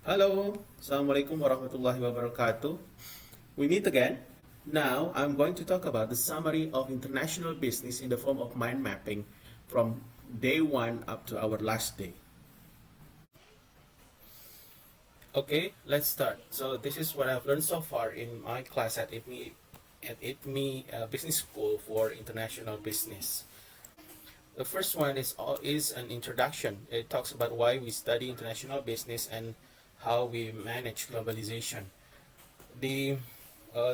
Hello, Assalamualaikum warahmatullahi wabarakatuh. We meet again. Now, I'm going to talk about the summary of international business in the form of mind mapping from day one up to our last day. Okay, let's start. So this is what I've learned so far in my class at IPMI Business School for International Business. The first one is an introduction. It talks about why we study international business and how we manage globalization. The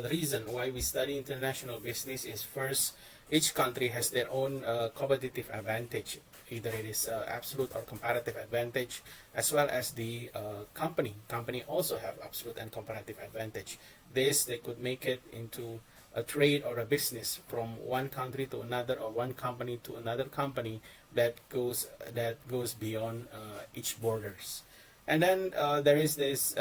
reason why we study international business is first, each country has their own competitive advantage. Either it is absolute or comparative advantage, as well as the company also have absolute and comparative advantage. This they could make it into a trade or a business from one country to another or one company to another company that goes beyond each borders. And then there is this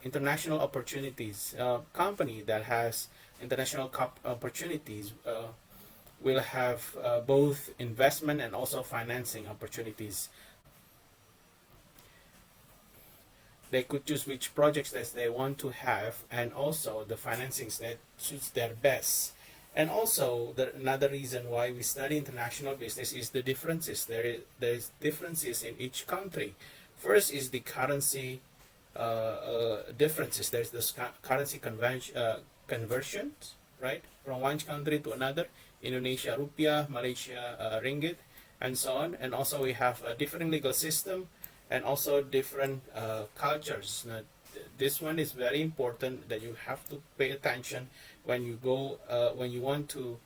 international opportunities company that has international opportunities will have both investment and also financing opportunities. They could choose which projects that they want to have and also the financings that suits their best. And also another reason why we study international business is the differences. There's differences in each country. First is the currency differences. There's the currency conversions, right, from one country to another. Indonesia rupiah, Malaysia ringgit, and so on. And also we have a different legal system and also different cultures. Now, this one is very important that you have to pay attention when you go when you want to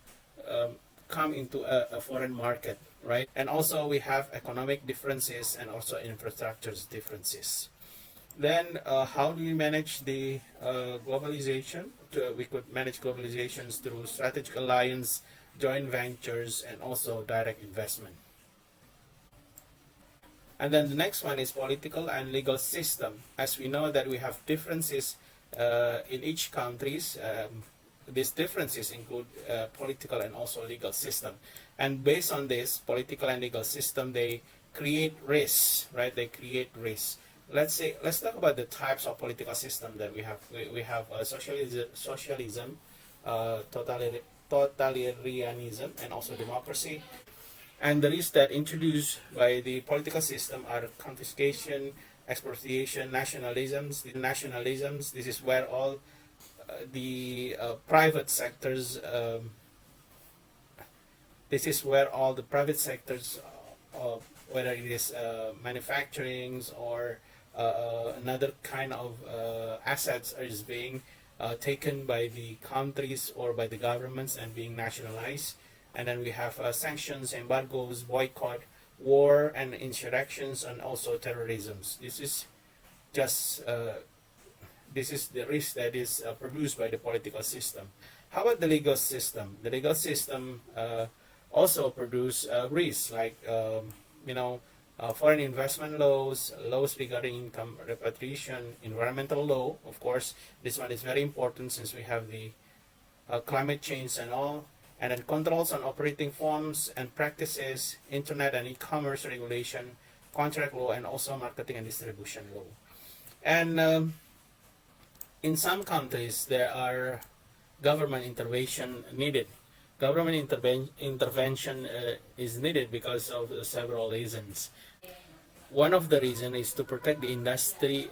come into a foreign market, right? And also we have economic differences and also infrastructure differences. Then how do we manage the globalization? We could manage globalizations through strategic alliance, joint ventures, and also direct investment. And then the next one is political and legal system. As we know that we have differences in each countries, these differences include political and also legal system. And based on this political and legal system, they create risks, right? They create risks. Let's talk about the types of political system that we have. We have socialism, totalitarianism, and also democracy. And the risks that introduced by the political system are confiscation, expropriation, nationalisms. This is where all the private sectors. This is where all the private sectors, whether it is manufacturing or another kind of assets, is being taken by the countries or by the governments and being nationalized. And then we have sanctions, embargoes, boycott, war, and insurrections, and also terrorisms. This is just this is the risk that is produced by the political system. How about the legal system? The legal system also produce risks like foreign investment laws, laws regarding income repatriation, environmental law. Of course, this one is very important since we have the climate change and all. And then controls on operating forms and practices, internet and e-commerce regulation, contract law, and also marketing and distribution law. And in some countries, there are government intervention needed. Government intervention is needed because of several reasons. One of the reasons is to protect the industry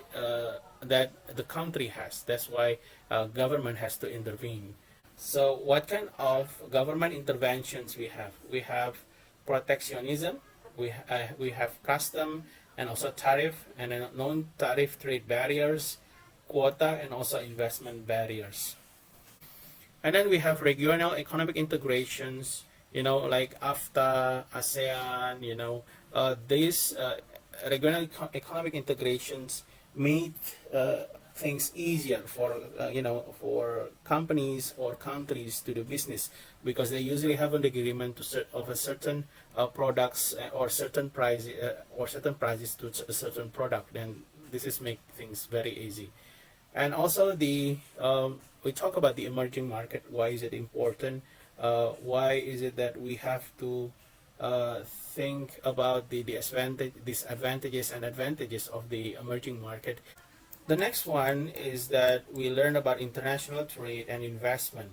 that the country has. That's why government has to intervene. So what kind of government interventions we have? We have protectionism, we have custom and also tariff and non-tariff trade barriers, quota, and also investment barriers. And then we have regional economic integrations, like AFTA, ASEAN, these regional economic integrations made things easier for companies or countries to do business because they usually have an agreement of a certain products or certain prices to a certain product. Then this is make things very easy. And also we talk about the emerging market. Why is it important? Why is it that we have to think about the disadvantages and advantages of the emerging market? The next one is that we learn about international trade and investment.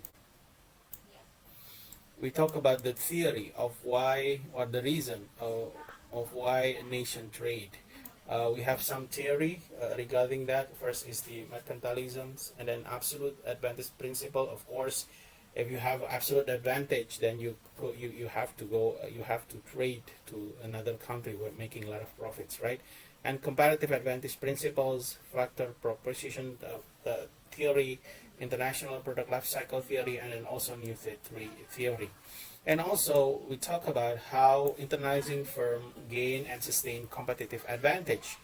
We talk about the theory of why, or the reason of why a nation trade. We have some theory regarding that. First is the mercantilisms, and then absolute advantage principle. Of course, if you have absolute advantage, then you have to go you have to trade to another country where making a lot of profits, right? And comparative advantage principles, factor proposition theory, international product life cycle theory, and then also new theory. And also, we talk about how internationalizing firm gain and sustain competitive advantage.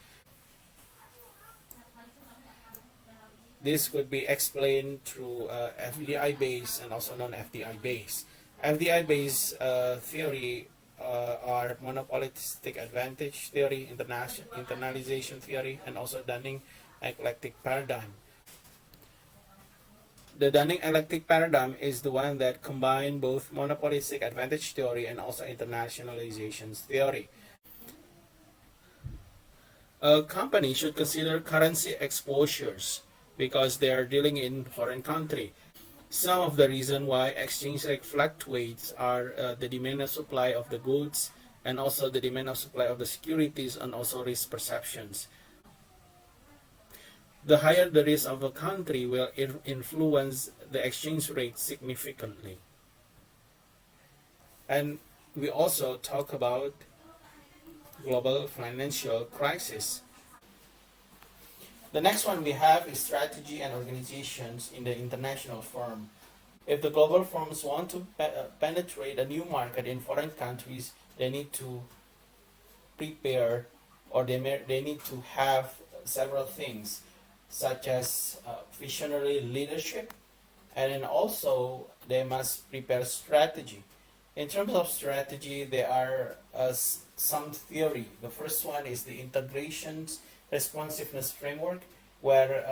This could be explained through FDI based and also non-FDI based. FDI based theory are monopolistic advantage theory, internalization theory, and also Dunning eclectic paradigm. The Dunning eclectic paradigm is the one that combines both monopolistic advantage theory and also internationalization theory. A company should consider currency exposures because they are dealing in foreign country. Some of the reason why exchange rate fluctuates are the demand and supply of the goods, and also the demand and supply of the securities, and also risk perceptions. The higher the risk of a country will influence the exchange rate significantly. And we also talk about global financial crisis. The next one we have is strategy and organizations in the international firm. If the global firms want to penetrate a new market in foreign countries, they need to prepare, or they need to have several things, such as visionary leadership, and then also they must prepare strategy. In terms of strategy, there are some theory. The first one is the integrations responsiveness framework, where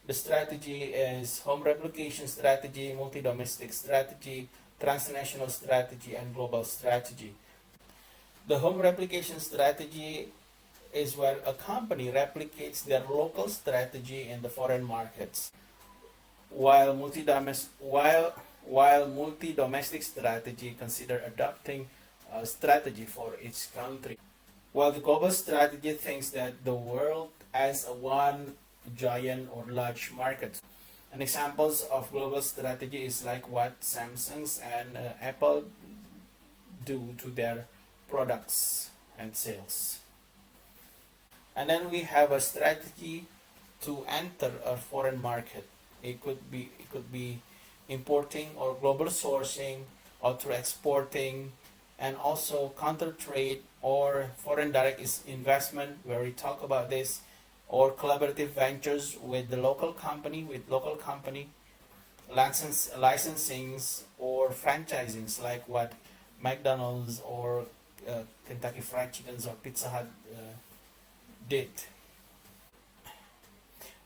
the strategy is home replication strategy, multi-domestic strategy, transnational strategy, and global strategy. The home replication strategy is where a company replicates their local strategy in the foreign markets, while multi-domestic strategy consider adopting a strategy for each country. While the global strategy thinks that the world as a one giant or large market. And examples of global strategy is like what Samsung and Apple do to their products and sales. And then we have a strategy to enter a foreign market. It could be importing or global sourcing, or through exporting, and also counter trade or foreign direct investment, where we talk about this, or collaborative ventures with the local company, licensings or franchisings, like what McDonald's or Kentucky Fried Chickens or Pizza Hut did.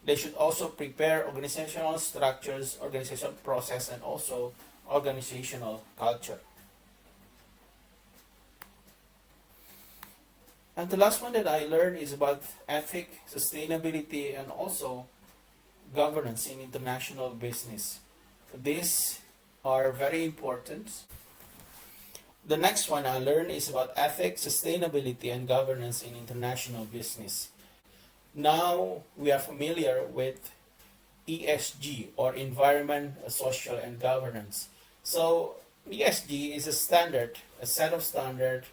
They should also prepare organizational structures, organizational process, and also organizational culture. And the last one that I learned is about ethic, sustainability, and also governance in international business. These are very important. The next one I learned is about ethics, sustainability, and governance in international business. Now we are familiar with ESG, or environment, social, and governance. So ESG is a set of standards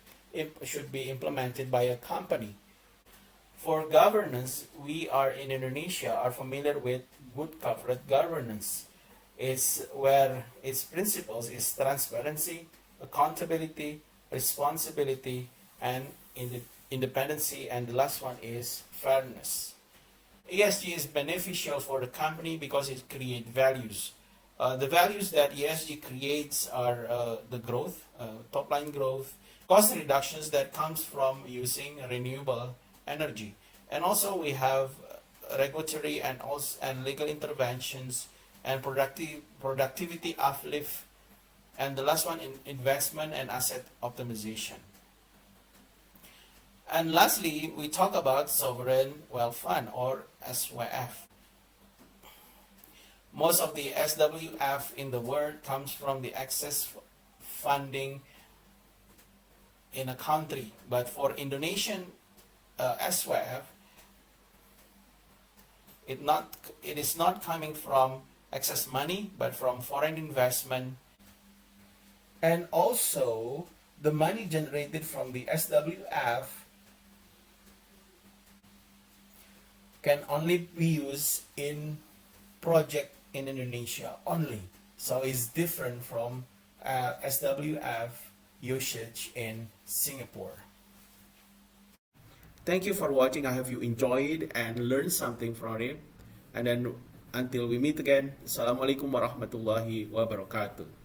should be implemented by a company. For governance, we are in Indonesia are familiar with good corporate governance. Is where its principles is transparency, accountability, responsibility, and independency, and the last one is fairness. ESG is beneficial for the company because it creates values. The values that ESG creates are the growth, top line growth, cost reductions that comes from using renewable energy, and also we have regulatory and legal interventions and productivity uplift, and the last one in investment and asset optimization. And lastly, we talk about sovereign wealth fund or SWF. Most of the SWF in the world comes from the excess funding in a country, but for Indonesian SWF, it is not coming from excess money, but from foreign investment, and also the money generated from the SWF can only be used in project in Indonesia only. So it's different from SWF usage in Singapore. Thank you for watching. I hope you enjoyed and learned something from it. And then until we meet again, Assalamualaikum warahmatullahi wabarakatuh.